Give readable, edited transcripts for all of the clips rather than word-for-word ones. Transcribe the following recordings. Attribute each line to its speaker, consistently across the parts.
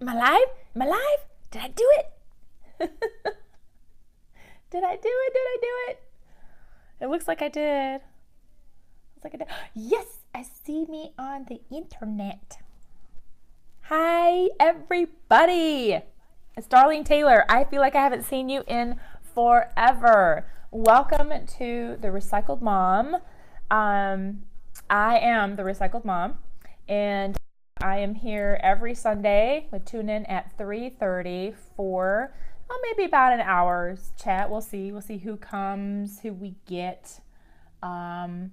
Speaker 1: Am I live? Am I live? Did I do it? Did I do it? Did I do it? It looks like I did. Looks like I did. Yes, I see me on the internet. Hi, everybody. It's Darlene Taylor. I feel like I haven't seen you in forever. Welcome to the Recycled Mom. I am the Recycled Mom, and I am here every Sunday. We tune in at 3:30 for maybe about an hour's chat. We'll see. We'll see who comes, who we get. I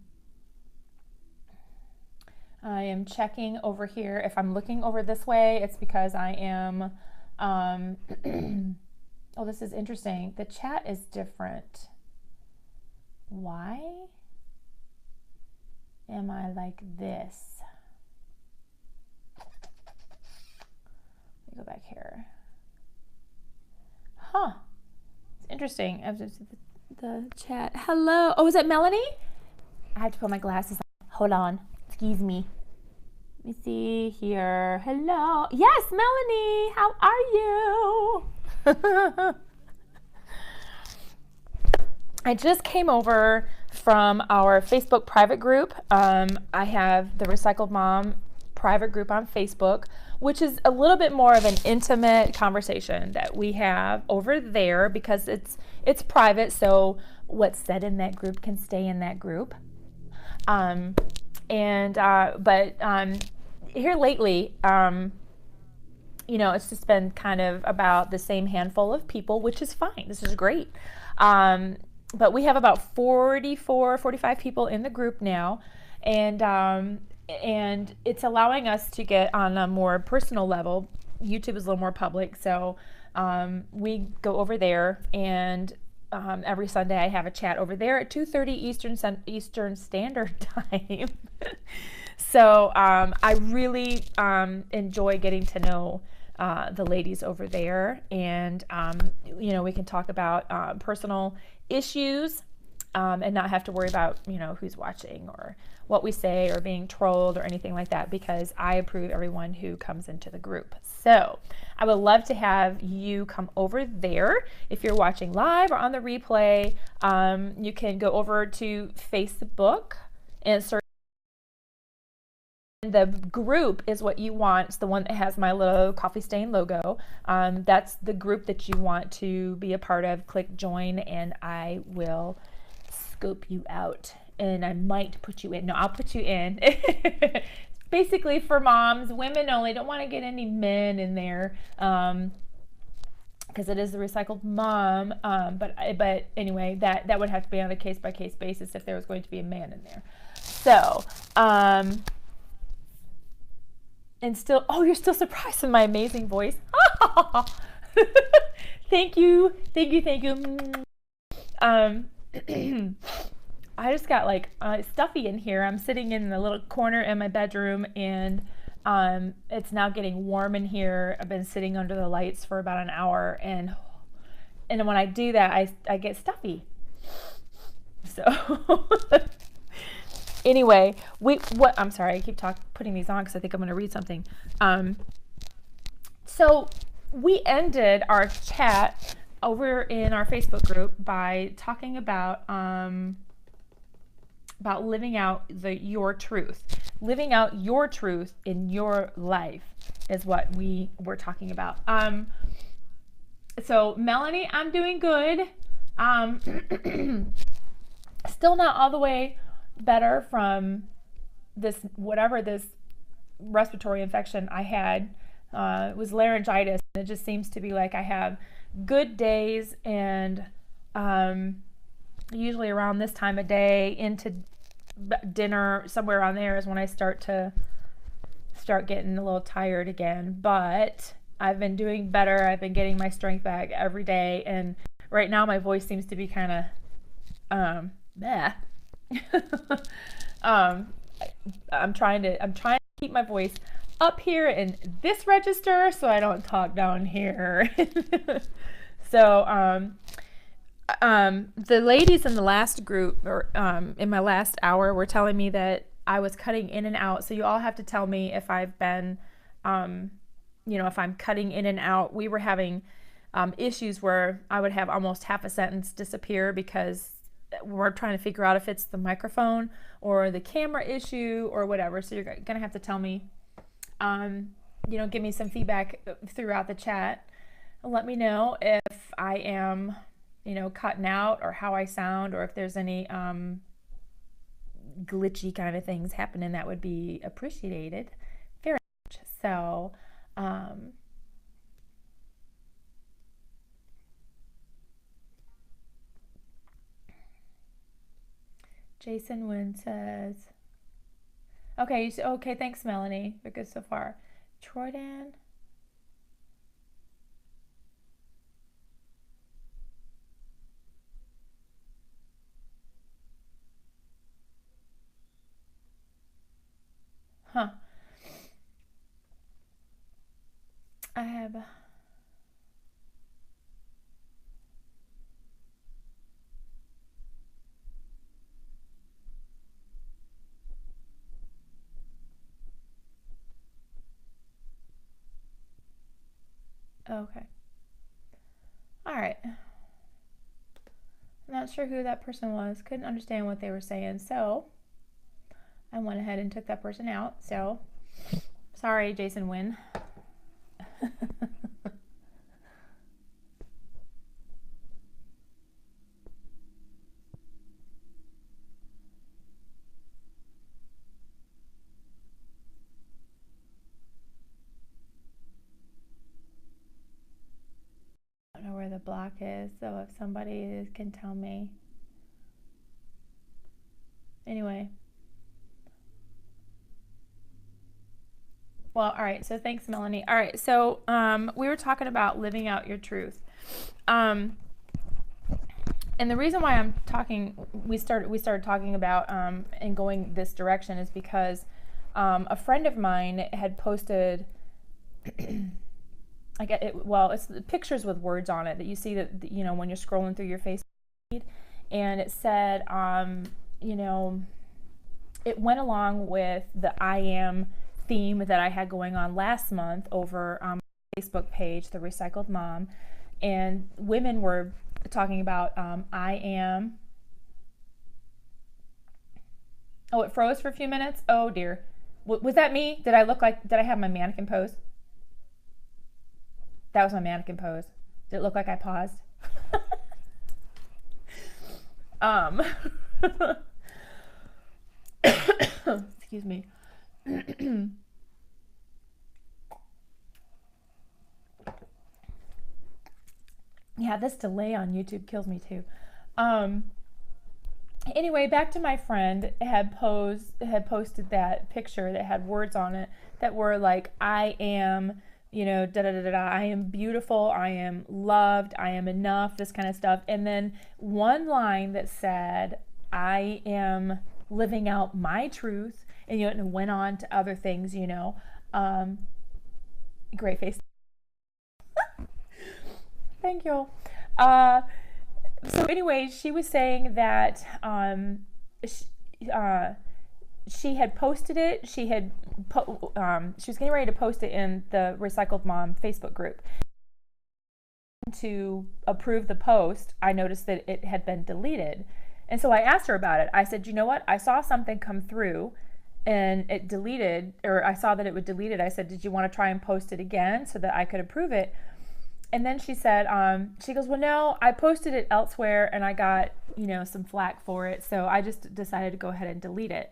Speaker 1: am checking over here. If I'm looking over this way, it's because I am. Oh, this is interesting. The chat is different. Why am I like this? Let me go back here. Huh. It's interesting. The chat. Hello. Oh, is that Melanie? I have to put my glasses on. Hold on. Excuse me. Let me see here. Hello. Yes, Melanie. How are you? I just came over from our Facebook private group. I have the Recycled Mom private group on Facebook, which is a little bit more of an intimate conversation that we have over there because it's private. So what's said in that group can stay in that group. But here lately, it's just been kind of about the same handful of people, which is fine. This is great. But we have about 45 people in the group now, and it's allowing us to get on a more personal level. YouTube is a little more public, so we go over there, and every Sunday I have a chat over there at 2:30 Eastern Standard Time. So I really enjoy getting to know the ladies over there, and we can talk about personal issues and not have to worry about who's watching or what we say or being trolled or anything like that, because I approve everyone who comes into the group. So I would love to have you come over there. If you're watching live or on the replay, you can go over to Facebook and search. The group is what you want. It's the one that has my little coffee stain logo. That's the group that you want to be a part of. Click join and I will scope you out, and I might put you in. No, I'll put you in. Basically for moms, women only. Don't want to get any men in there because it is the Recycled Mom. But anyway, that would have to be on a case by case basis if there was going to be a man in there. So and still, you're still surprised in my amazing voice. Thank you. I just got like stuffy in here. I'm sitting in the little corner in my bedroom, and it's now getting warm in here. I've been sitting under the lights for about an hour, and when I do that, I get stuffy. So anyway, I'm sorry, I keep putting these on because I think I'm going to read something. So we ended our chat over in our Facebook group by talking about living out your truth. Living out your truth in your life is what we were talking about. So Melanie, I'm doing good. Still not all the way better from this respiratory infection I had. It was laryngitis, and it just seems to be like I have good days, and usually around this time of day into dinner, somewhere around there is when I start getting a little tired again. But I've been doing better. I've been getting my strength back every day, and right now my voice seems to be kind of I'm trying to keep my voice up here in this register so I don't talk down here. So the ladies in the last group, or in my last hour, were telling me that I was cutting in and out. So you all have to tell me if I've been if I'm cutting in and out, we were having issues where I would have almost half a sentence disappear because we're trying to figure out if it's the microphone or the camera issue or whatever. So you're going to have to tell me, give me some feedback throughout the chat. Let me know if I am, cutting out or how I sound, or if there's any glitchy kind of things happening. That would be appreciated very much. So, Jason Wynn says, okay, okay, thanks, Melanie. We're good so far. Troydan. Huh. I have. Okay. All right. I'm not sure who that person was. Couldn't understand what they were saying. So I went ahead and took that person out. So sorry, Jason Wynn. I don't know where the block is, so if somebody can tell me. Anyway. Well, all right. So thanks, Melanie. All right. So we were talking about living out your truth. And the reason why we started talking about and going this direction is because a friend of mine had posted. I get it. Well, it's pictures with words on it that you see that when you're scrolling through your Facebook feed, and it said, it went along with the I am theme that I had going on last month over my Facebook page, The Recycled Mom, and women were talking about I am. Oh, it froze for a few minutes. Oh dear, was that me? Did I have my mannequin pose? That was my mannequin pose. Did it look like I paused? Excuse me. Yeah, this delay on YouTube kills me too. Anyway, back to my friend had posted that picture that had words on it that were like, I am, da da da da da, I am beautiful, I am loved, I am enough, this kind of stuff. And then one line that said, I am living out my truth, and and it went on to other things, great face. Thank you. So anyway, she was saying that she had posted it. She was getting ready to post it in the Recycled Mom Facebook group. To approve the post, I noticed that it had been deleted. And so I asked her about it. I said, you know what? I saw something come through and it deleted, or I saw that it would delete it. I said, did you want to try and post it again so that I could approve it? And then she said, she goes, well, no, I posted it elsewhere and I got, some flack for it. So I just decided to go ahead and delete it.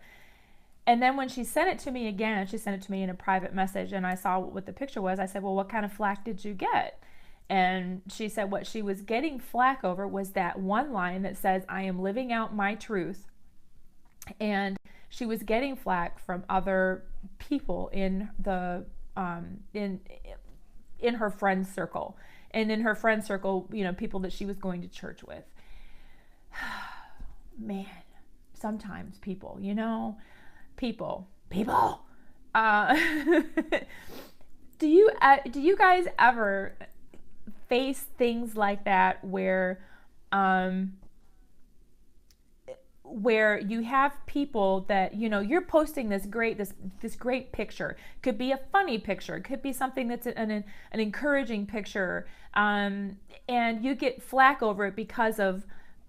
Speaker 1: And then when she sent it to me again, she sent it to me in a private message, and I saw what the picture was. I said, well, what kind of flack did you get? And she said what she was getting flack over was that one line that says, I am living out my truth. And she was getting flack from other people in the in her friend circle, and in her friend circle, people that she was going to church with. Man, sometimes people, people. Do you guys ever face things like that where where you have people that, you know, you're posting this great picture. Could be a funny picture, it could be something that's an encouraging picture, and you get flack over it because of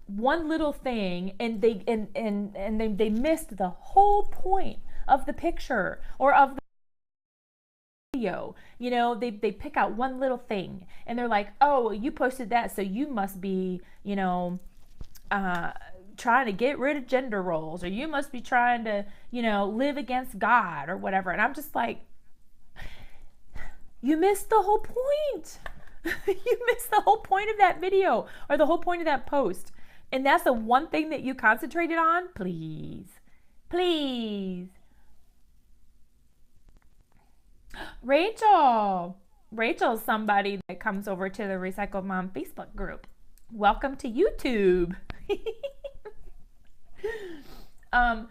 Speaker 1: one little thing, and they missed the whole point of the picture or of the video. You know, they pick out one little thing and they're like, oh, well, you posted that, so you must be, you know, trying to get rid of gender roles, or you must be trying to, you know, live against God or whatever. And I'm just like, you missed the whole point. You missed the whole point of that video or the whole point of that post. And that's the one thing that you concentrated on? Please. Please. Rachel's somebody that comes over to the Recycled Mom Facebook group. Welcome to YouTube. I'm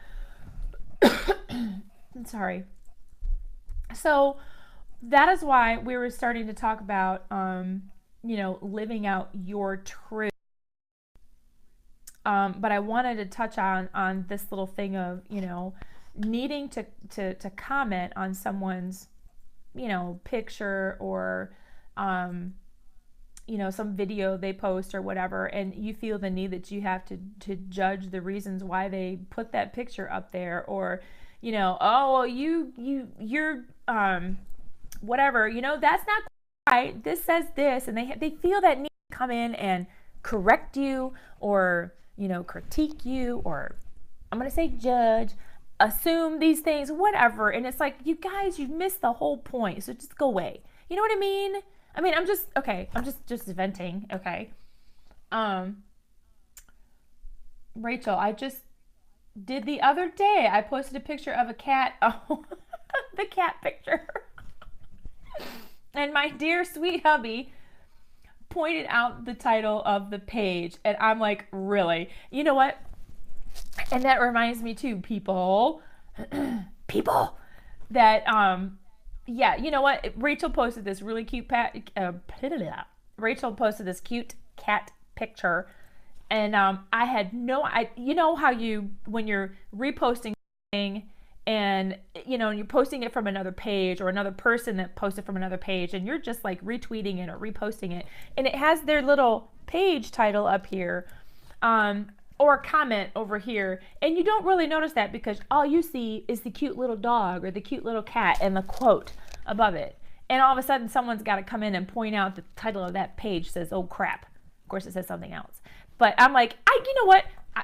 Speaker 1: sorry. So that is why we were starting to talk about, you know, living out your truth. But I wanted to touch on this little thing of, you know, needing to comment on someone's, you know, picture or, you know, some video they post or whatever, and you feel the need that you have to judge the reasons why they put that picture up there, or, you know, oh, well, you're whatever, you know, that's not right, this says this, and they feel that need to come in and correct you, or, you know, critique you, or I'm gonna say judge, assume these things, whatever. And it's like, you guys, you've missed the whole point, so just go away. You know what I mean? I'm just venting, okay? Rachel, I just did the other day, I posted a picture of a cat, oh, the cat picture. And my dear sweet hubby pointed out the title of the page, and I'm like, really? You know what? And that reminds me too, people, that, yeah, you know what? Rachel posted this really cute Rachel posted this cute cat picture, and I had you know how when you're reposting something, and, you know, you're posting it from another page, or another person that posted from another page, and you're just like retweeting it or reposting it, and it has their little page title up here, or a comment over here, and you don't really notice that because all you see is the cute little dog or the cute little cat and the quote above it. And all of a sudden someone's got to come in and point out the title of that page says, oh crap. Of course it says something else. But I'm like, you know what?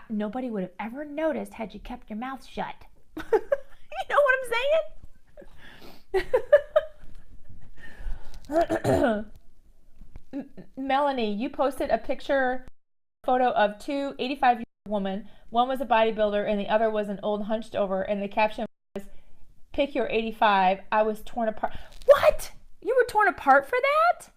Speaker 1: Nobody would have ever noticed had you kept your mouth shut. You know what I'm saying? Melanie, you posted a photo of two 85-year-old women. One was a bodybuilder and the other was an old hunched over, and the caption was, pick your 85. I was torn apart. What? You were torn apart for that?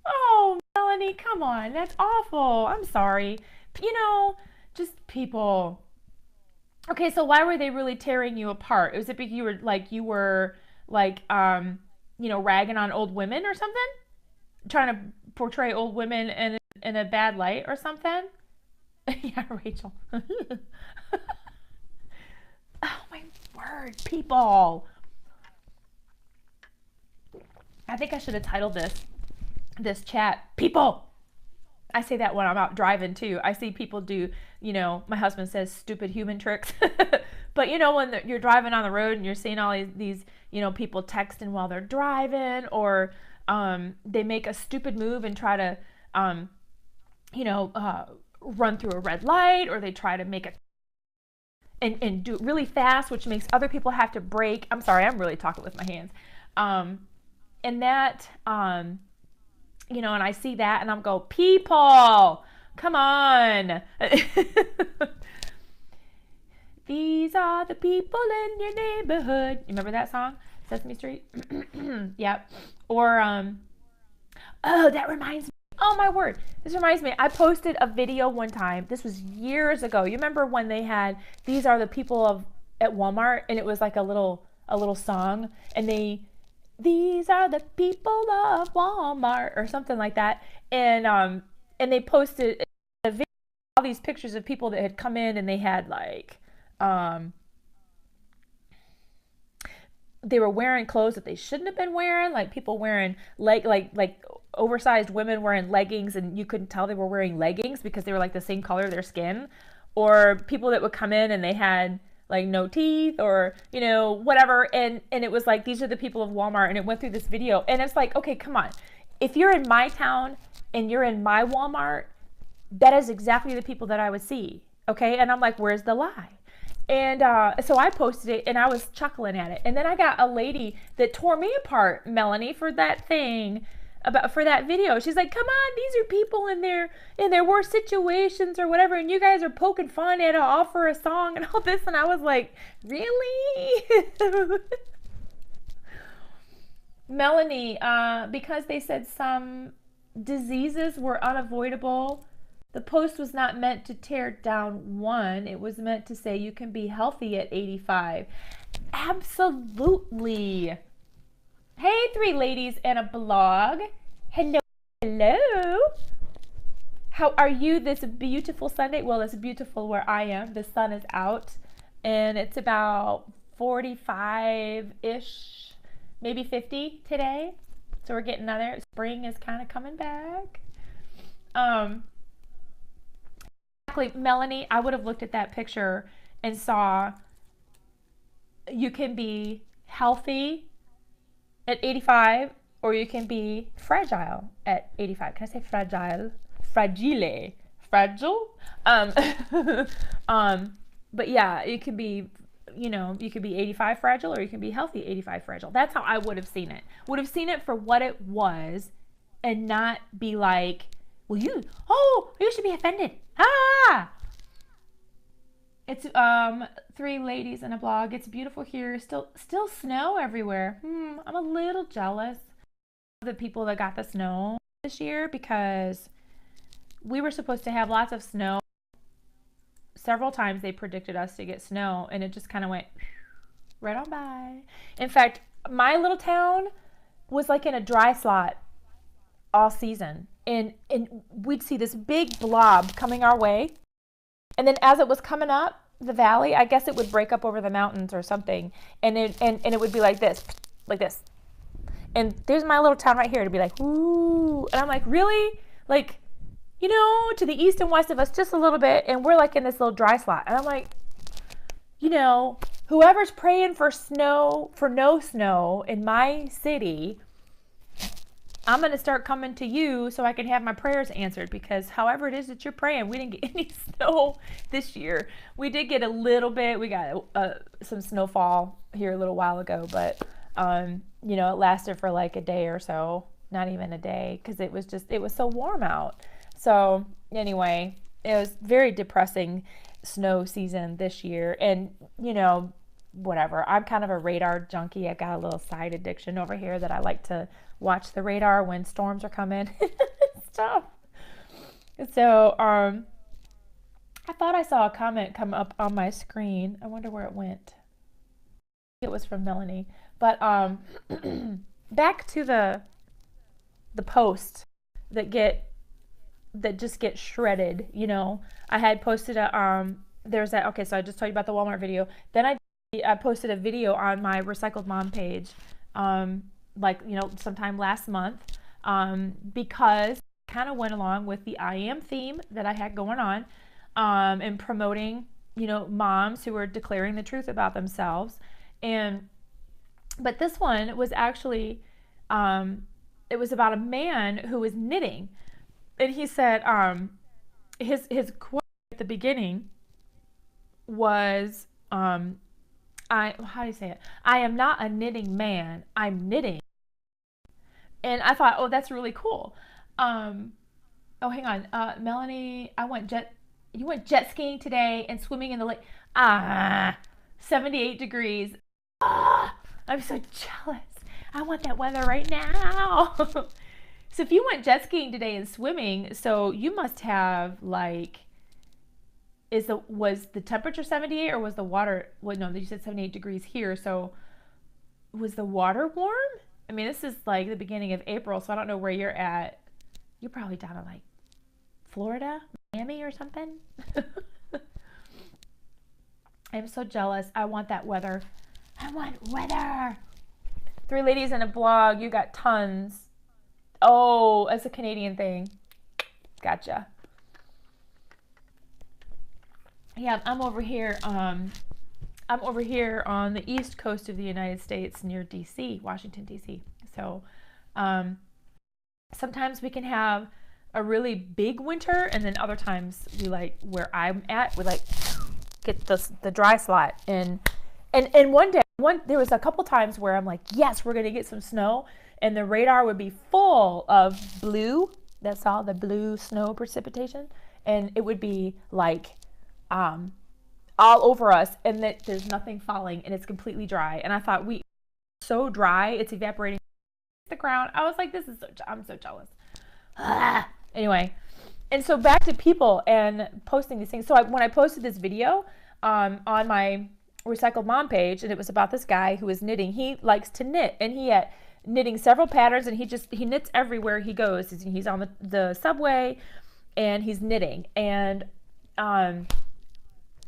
Speaker 1: Oh, Melanie, come on. That's awful. I'm sorry. You know, just people. Okay, so why were they really tearing you apart? Was it because you were like you know, ragging on old women or something? Trying to portray old women in a bad light or something? Yeah, Rachel. Oh my word, people. I think I should have titled this chat, people. I say that when I'm out driving too. I see people do, you know, my husband says stupid human tricks. But you know, when you're driving on the road and you're seeing all these, you know, people texting while they're driving, or they make a stupid move and try to, you know, run through a red light, or they try to make it and do it really fast, which makes other people have to brake. I'm sorry, I'm really talking with my hands. And that, you know, and I see that and I'm go, people, come on. These are the people in your neighborhood. You remember that song? Sesame Street? Yep. Or, oh, that reminds me. Oh my word. This reminds me. I posted a video one time. This was years ago. You remember when they had, these are the people at Walmart, and it was like a little song, and these are the people of Walmart or something like that. And they posted a video, all these pictures of people that had come in and they had like they were wearing clothes that they shouldn't have been wearing, like people wearing like oversized women wearing leggings and you couldn't tell they were wearing leggings because they were like the same color of their skin, or people that would come in and they had like no teeth or whatever, and it was like these are the people of Walmart, and it went through this video, and it's like, okay, come on, if you're in my town and you're in my Walmart, that is exactly the people that I would see. Okay. And I'm like, where's the lie? And so I posted it and I was chuckling at it. And then I got a lady that tore me apart, Melanie, for that thing, for that video. She's like, come on, these are people in their worst situations or whatever, and you guys are poking fun at offer a song and all this. And I was like, really? Melanie, because they said some diseases were unavoidable, the post was not meant to tear down one. It was meant to say you can be healthy at 85. Absolutely. Hey, 3 ladies and a blog. Hello, hello. How are you this beautiful Sunday? Well, it's beautiful where I am. The sun is out and it's about 45-ish, maybe 50 today. So we're getting another, spring is kind of coming back. Melanie, I would have looked at that picture and saw you can be healthy at 85 or you can be fragile at 85. Can I say fragile? Fragile. Fragile? But yeah, it could be, you could be 85 fragile or you can be healthy 85 fragile. That's how I would have seen it. Would have seen it for what it was and not be like, well, you should be offended. Ah! It's 3 ladies and a blog. It's beautiful here. Still snow everywhere. I'm a little jealous of the people that got the snow this year because we were supposed to have lots of snow. Several times they predicted us to get snow and it just kind of went right on by. In fact, my little town was like in a dry slot all season. And we'd see this big blob coming our way. And then as it was coming up the valley, I guess it would break up over the mountains or something. And it would be like this. And there's my little town right here to be like, ooh. And I'm like, really? Like, to the east and west of us just a little bit. And we're like in this little dry slot. And I'm like, whoever's praying for no snow in my city, I'm going to start coming to you so I can have my prayers answered, because however it is that you're praying, we didn't get any snow this year. We did get a little bit. We got some snowfall here a little while ago, but, it lasted for like a day or so, not even a day, because it was so warm out. So anyway, it was very depressing snow season this year. And, whatever. I'm kind of a radar junkie. I've got a little side addiction over here that I like to watch the radar when storms are coming and stuff. So, I thought I saw a comment come up on my screen. I wonder where it went. It was from Melanie. But back to the posts that just get shredded. I had posted there's that. Okay, so I just told you about the Walmart video. Then I posted a video on my Recycled Mom page, sometime last month, because I kind of went along with the I Am theme that I had going on, and promoting, moms who were declaring the truth about themselves. But this one was actually, it was about a man who was knitting, and he said, his quote at the beginning was, how do you say it? I am not a knitting man, I'm knitting. And I thought, oh, that's really cool. Hang on. Melanie, you went jet skiing today and swimming in the lake. 78 degrees. I'm so jealous. I want that weather right now. So if you went jet skiing today and swimming, so you must have was the temperature 78 or was the water, no, you said 78 degrees here. So was the water warm? I mean, this is like the beginning of April, so I don't know where you're at. You're probably down in like Florida, Miami or something. I'm so jealous. I want that weather. I want weather. 3 ladies in a blog. You got tons. Oh, it's a Canadian thing. Gotcha. Yeah, I'm over here. I'm over here on the east coast of the United States near DC, Washington, DC. So sometimes we can have a really big winter, and then other times we like where I'm at, we like get the dry slot. And one day, there was a couple times where I'm like, yes, we're gonna get some snow, and the radar would be full of blue. That's all the blue snow precipitation, and it would be like all over us, and that there's nothing falling, and it's completely dry. And I thought, we so dry, it's evaporating the ground. I was like, this is I'm so jealous. Anyway, and so back to people and posting these things. So when I posted this video on my Recycled Mom page, and it was about this guy who is knitting. He likes to knit, and he had knitting several patterns, and he knits everywhere he goes. He's on the subway, and he's knitting, and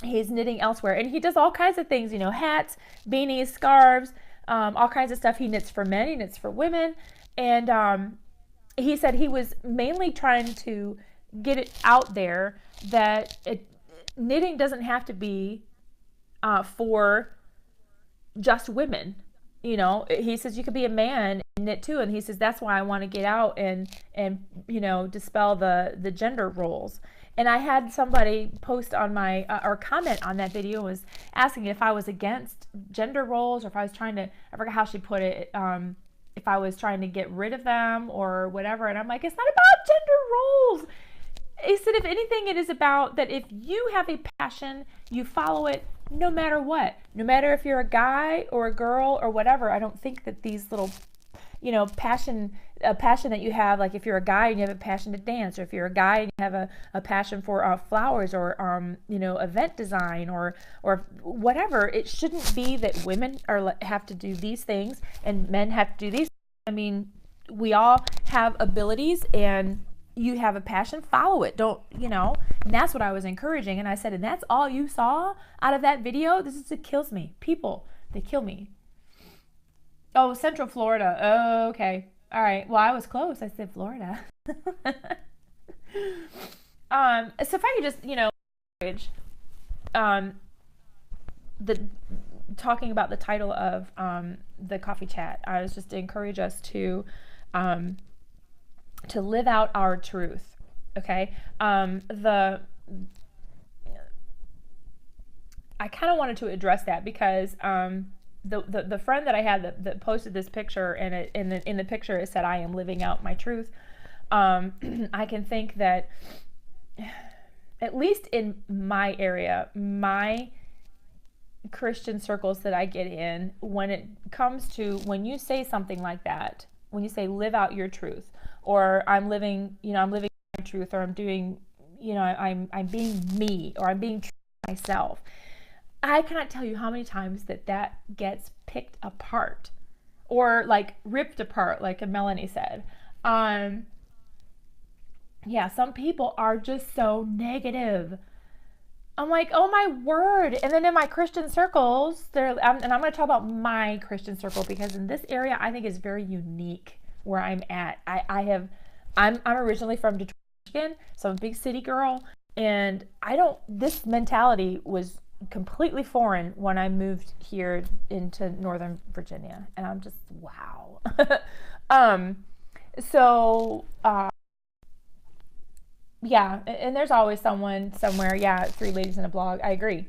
Speaker 1: he's knitting elsewhere, and he does all kinds of things, hats, beanies, scarves, all kinds of stuff. He knits for men, he knits for women, and he said he was mainly trying to get it out there that knitting doesn't have to be for just women. He says you could be a man and knit too, and he says that's why I want to get out and dispel the gender roles. And I had somebody post on my or comment on that video, was asking if I was against gender roles, or if I was trying to, I forgot how she put it, if I was trying to get rid of them or whatever. And I'm like, it's not about gender roles. He said, if anything, it is about that if you have a passion, you follow it no matter what. No matter if you're a guy or a girl or whatever. I don't think that these little, passion that you have, like if you're a guy and you have a passion to dance, or if you're a guy and you have a passion for flowers, or event design, or whatever, it shouldn't be that women have to do these things and men have to do these. I mean, we all have abilities, and you have a passion, follow it. Don't, and that's what I was encouraging. And I said, and that's all you saw out of that video? It kills me. People, they kill me. Oh, Central Florida. Oh, okay. All right. Well, I was close. I said Florida. So if I could just, talking about the title of the coffee chat, I was just to encourage us to live out our truth. Okay. I kind of wanted to address that because the friend that I had that posted this picture, and in the picture it said, I am living out my truth. I can think that at least in my area, my Christian circles that I get in, when it comes to, when you say something like that, when you say live out your truth, or I'm living my truth, or I'm doing, I'm being me, or I'm being true to myself, I cannot tell you how many times that gets picked apart, or like ripped apart, like Melanie said. Yeah, some people are just so negative. I'm like, oh my word. And then in my Christian circles, and I'm going to talk about my Christian circle, because in this area, I think is very unique where I'm at. I'm originally from Detroit, Michigan, so I'm a big city girl. And this mentality was completely foreign when I moved here into Northern Virginia. And I'm just, wow. Yeah, and there's always someone somewhere. Yeah, 3 ladies in a blog. I agree.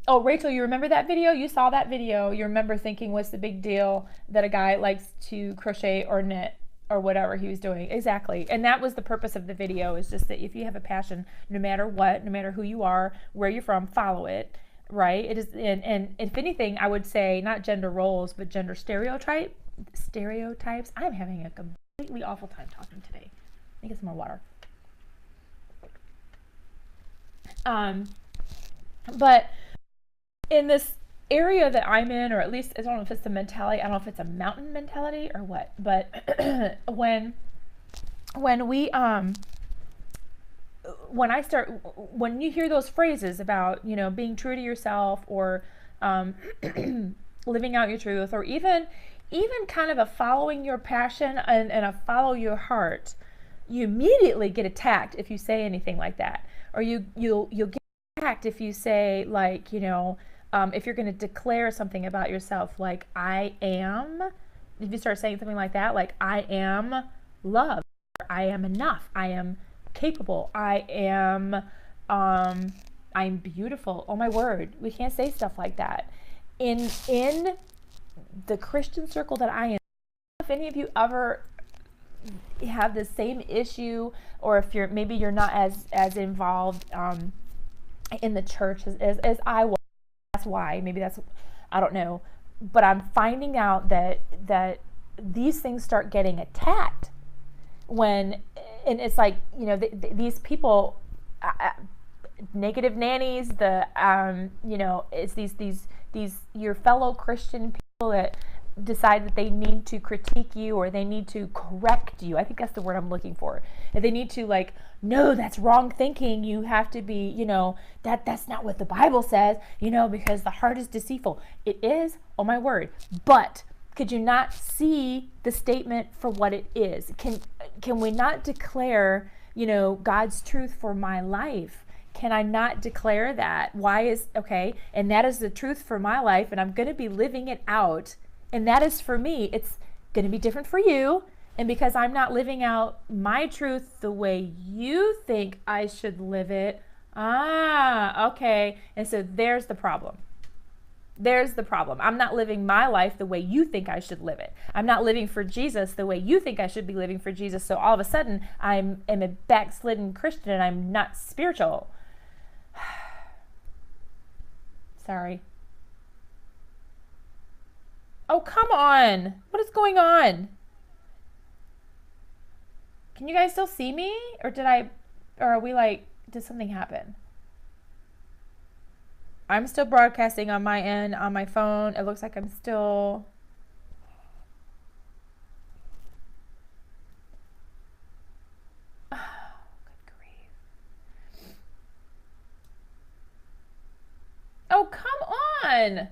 Speaker 1: Oh, Rachel, you remember that video? You saw that video. You remember thinking, what's the big deal that a guy likes to crochet or knit or whatever he was doing? Exactly. And that was the purpose of the video, is just that if you have a passion, no matter what, no matter who you are, where you're from, follow it, right? It is, and if anything, I would say not gender roles, but gender stereotypes. I'm having a completely awful time talking today. Let me get some more water. But in this area that I'm in, or at least I don't know if it's the mentality, I don't know if it's a mountain mentality or what, but when we when I start, when you hear those phrases about, being true to yourself, or um, living out your truth, or even kind of a following your passion, and a follow your heart, you immediately get attacked if you say anything like that. Or you'll get attacked if you say, like, if you're going to declare something about yourself, like, I am. If you start saying something like that, like, I am love, I am enough, I am capable, I'm beautiful. Oh my word, we can't say stuff like that in the Christian circle that I am. If any of you ever have the same issue, or if you're not as involved in the church as I was, that's why. Maybe that's, I don't know, but I'm finding out that these things start getting attacked when, and it's like, these people, negative nannies, it's these your fellow Christian people that decide that they need to critique you, or they need to correct you. I think that's the word I'm looking for. And they need to, like, no, that's wrong thinking. You have to be, that's not what the Bible says, because the heart is deceitful. It is, oh my word. But could you not see the statement for what it is? Can we not declare, God's truth for my life? Can I not declare that? Okay, and that is the truth for my life, and I'm going to be living it out. And that is for me. It's going to be different for you. And because I'm not living out my truth the way you think I should live it, okay. And so there's the problem. There's the problem. I'm not living my life the way you think I should live it. I'm not living for Jesus the way you think I should be living for Jesus. So all of a sudden, I am a backslidden Christian, and I'm not spiritual. Sorry. Oh, come on. What is going on? Can you guys still see me? Or are we like, did something happen? I'm still broadcasting on my end, on my phone. It looks like I'm still... Oh, good grief. Oh, come on.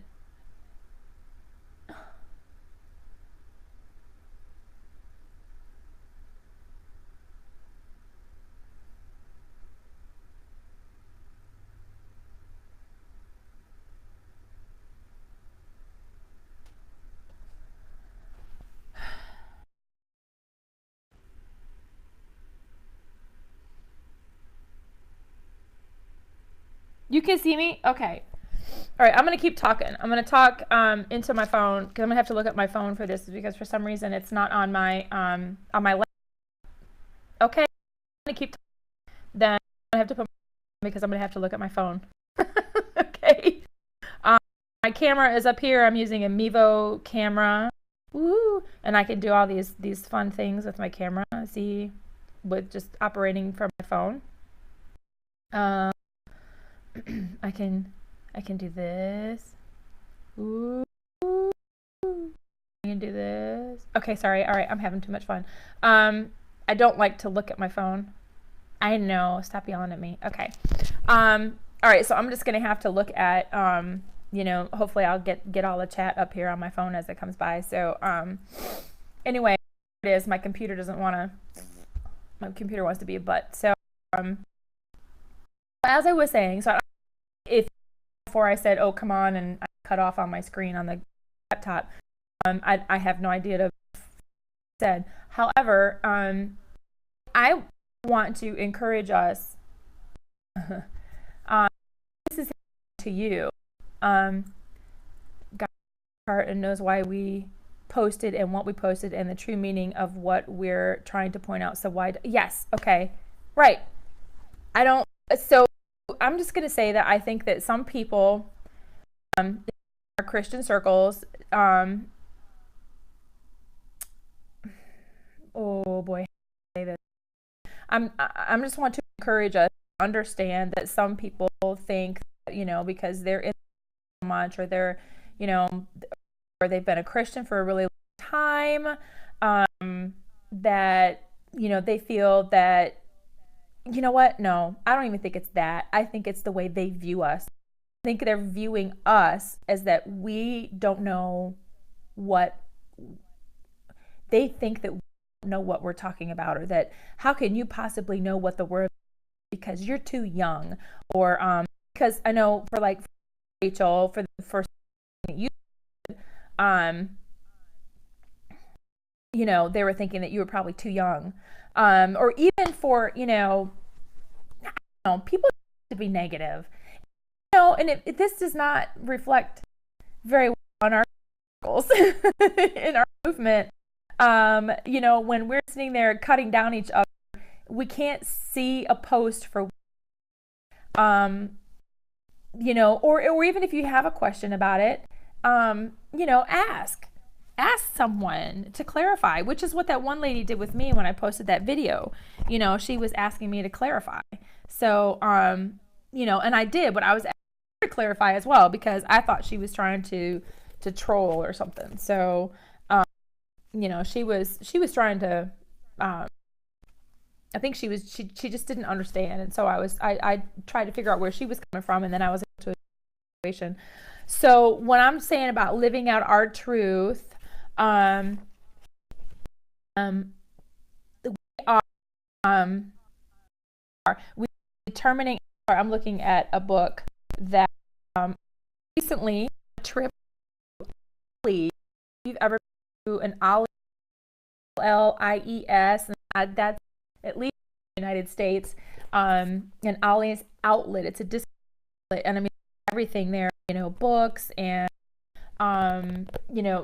Speaker 1: You can see me? Okay. All right, I'm going to keep talking. I'm going to talk into my phone, because I'm going to have to look at my phone for this, because for some reason it's not on my laptop. Okay, I'm going to keep talking. Then I have to put my, because I'm going to have to look at my phone. Okay. My camera is up here. I'm using a Mevo camera. Woo! And I can do all these fun things with my camera. See, with just operating from my phone. I can do this. Ooh. I can do this. Okay, sorry. All right, I'm having too much fun. I don't like to look at my phone. I know. Stop yelling at me. Okay. All right, so I'm just gonna have to look at hopefully I'll get all the chat up here on my phone as it comes by. So anyway, it is, my computer wants to be a butt. So as I was saying, so if before I said, oh, come on, and I cut off on my screen on the laptop, I have no idea what I said. However, I want to encourage us. This is to you. God heart and knows why we posted and what we posted and the true meaning of what we're trying to point out. So why? Yes. Okay. Right. So I'm just going to say that I think that some people in our Christian circles, oh boy, how do I say this? I'm just want to encourage us to understand that some people think that, because they're in much, or they're, you know, or they've been a Christian for a really long time, that, you know, they feel that, you know what? No, I don't even think it's that. I think it's the way they view us. I think they're viewing us as that we don't know what they think, that we don't know what we're talking about, or that how can you possibly know what the word is because you're too young, or because I know for like Rachel, for the first thing that you know, they were thinking that you were probably too young, or even for, you know, people to be negative, you know, and this does not reflect very well on our circles in our movement. You know, when we're sitting there cutting down each other, we can't see a post for, you know, or even if you have a question about it, you know, ask someone to clarify, which is what that one lady did with me when I posted that video. You know, she was asking me to clarify. So, you know, and I did, but I was asking her to clarify as well, because I thought she was trying to troll or something. So, you know, she was trying to, I think she just didn't understand. And so I tried to figure out where she was coming from, and then I was able to situation. So when I'm saying about living out our truth, we we determining. I'm looking at a book that recently, a trip to Olive. If you've ever been to an Olive, Lies, and that's at least in the United States, an Ollie's outlet. It's a discount outlet, and I mean everything there. You know, books and you know,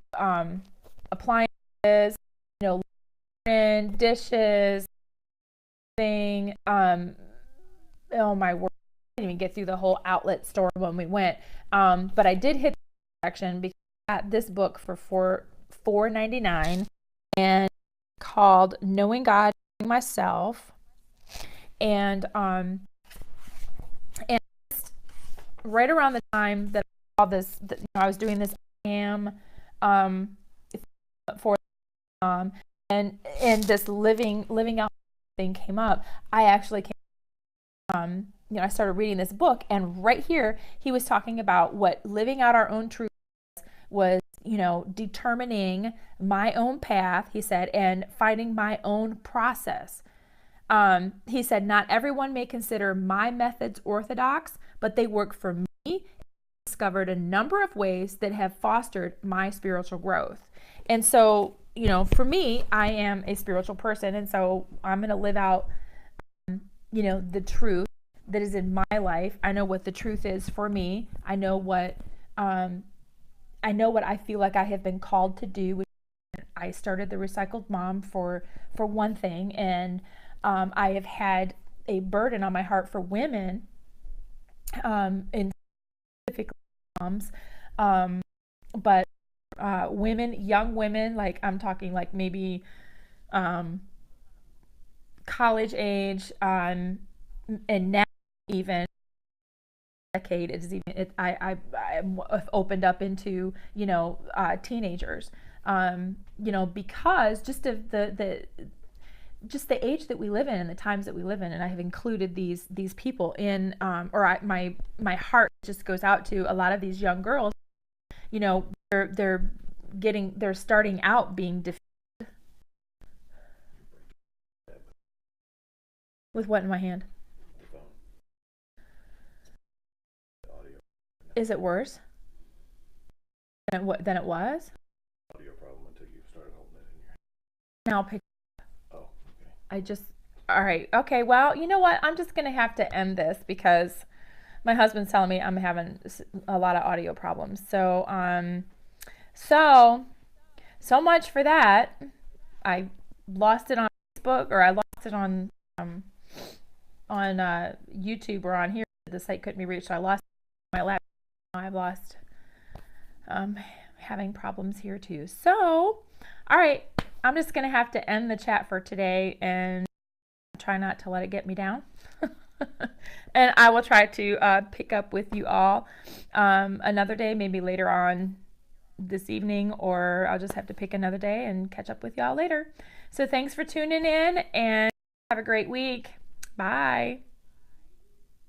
Speaker 1: appliances, you know, linen, dishes, thing. Oh my word, I didn't even get through the whole outlet store when we went. But I did hit the section because I got this book for $4.99, and called Knowing God, Knowing Myself. And right around the time that I saw this, that, you know, I was doing this for and this living out thing came up. I actually came, you know, I started reading this book, and right here he was talking about what living out our own truth was, you know, determining my own path, he said, and finding my own process. He said, not everyone may consider my methods orthodox, but they work for me. I discovered a number of ways that have fostered my spiritual growth. And so, you know, for me, I am a spiritual person, and so I'm going to live out, you know, the truth that is in my life. I know what the truth is for me. I know what I feel like I have been called to do. Which I started the Recycled Mom for one thing, and I have had a burden on my heart for women, and specifically moms, but women, young women, like I'm talking like maybe college age, and now even decade it is even I'm opened up into, you know, teenagers, you know, because just of the age that we live in and the times that we live in. And I have included these people in, my heart just goes out to a lot of these young girls. You know, they're starting out being defeated. With what in my hand? Is it worse than it was?
Speaker 2: Audio problem until you started holding it in your hand.
Speaker 1: Now pick.
Speaker 2: Oh, okay.
Speaker 1: All right. Okay. Well, you know what? I'm just going to have to end this because my husband's telling me I'm having a lot of audio problems. So, so much for that. I lost it on Facebook, or I lost it on YouTube, or on here. The site couldn't be reached. So I lost my laptop. I've lost, having problems here too. So, all right, I'm just going to have to end the chat for today and try not to let it get me down. And I will try to pick up with you all another day, maybe later on this evening, or I'll just have to pick another day and catch up with y'all later. So thanks for tuning in and have a great week. Bye.